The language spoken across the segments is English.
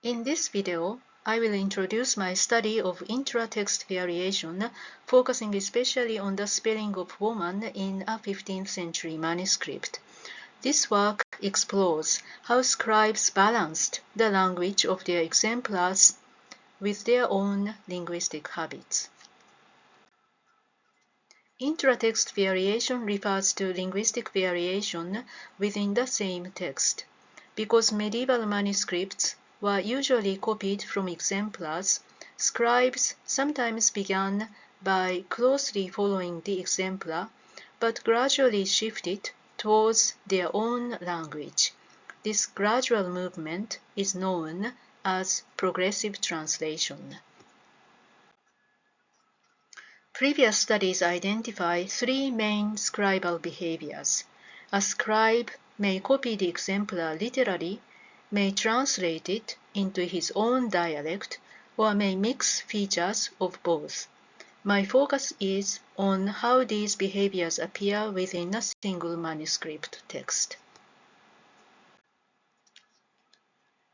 In this video, I will introduce my study of intra-text variation, focusing especially on the spelling of woman in a 15th century manuscript. This work explores how scribes balanced the language of their exemplars with their own linguistic habits. Intra-text variation refers to linguistic variation within the same text. Because medieval manuscripts were usually copied from exemplars, scribes sometimes began by closely following the exemplar, but gradually shifted towards their own language. This gradual movement is known as progressive translation. Previous studies identify three main scribal behaviors. A scribe may copy the exemplar literally, may translate it into his own dialect, or may mix features of both. My focus is on how these behaviors appear within a single manuscript text.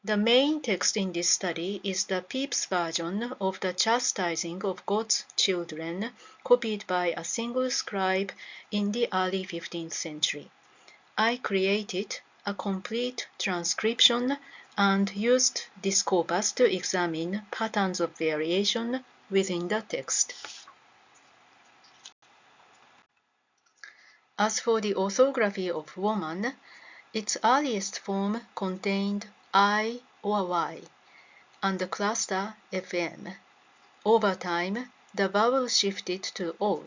The main text in this study is the Pepys version of the chastising of God's children, copied by a single scribe in the early 15th century. I created a complete transcription and used this corpus to examine patterns of variation within the text. As for the orthography of woman, its earliest form contained I or Y, and the cluster FM. Over time, the vowel shifted to O,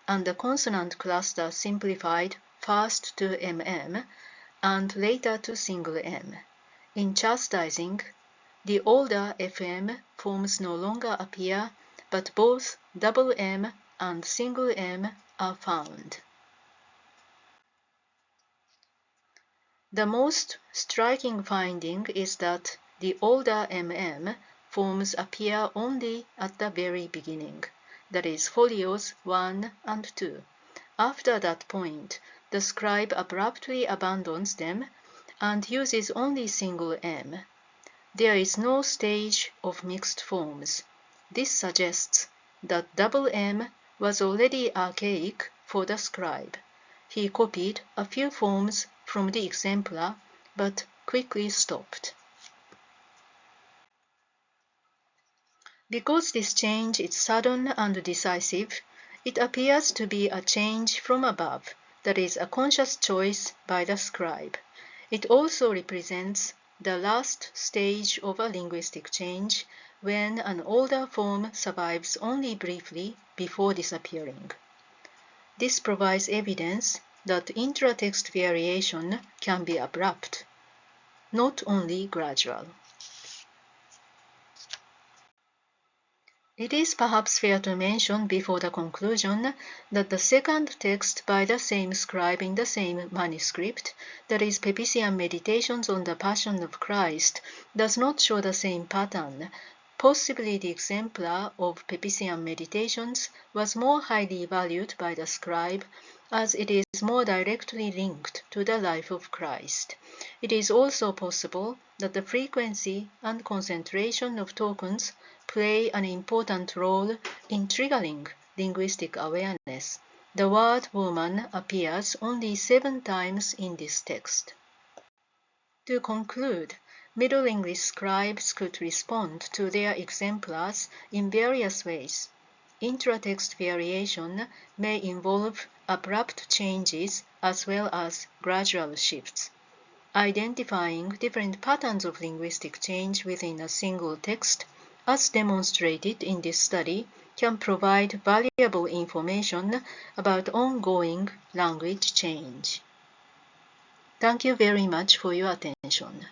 and the consonant cluster simplified first to MM, and later to single M. In chastising, the older FM forms no longer appear, but both double M and single M are found. The most striking finding is that the older MM forms appear only at the very beginning, that is, folios 1 and 2. After that point, the scribe abruptly abandons them and uses only single M. There is no stage of mixed forms. This suggests that double M was already archaic for the scribe. He copied a few forms from the exemplar, but quickly stopped. Because this change is sudden and decisive, it appears to be a change from above, that is, a conscious choice by the scribe. It also represents the last stage of a linguistic change, when an older form survives only briefly before disappearing. This provides evidence that intra-text variation can be abrupt, not only gradual. It is perhaps fair to mention before the conclusion that the second text by the same scribe in the same manuscript, that is Pepysian Meditations on the Passion of Christ, does not show the same pattern. Possibly the exemplar of Pepysian Meditations was more highly valued by the scribe, as it is more directly linked to the life of Christ. It is also possible that the frequency and concentration of tokens play an important role in triggering linguistic awareness. The word woman appears only 7 times in this text. To conclude, Middle English scribes could respond to their exemplars in various ways. Intra-text variation may involve abrupt changes as well as gradual shifts. Identifying different patterns of linguistic change within a single text, as demonstrated in this study, can provide valuable information about ongoing language change. Thank you very much for your attention.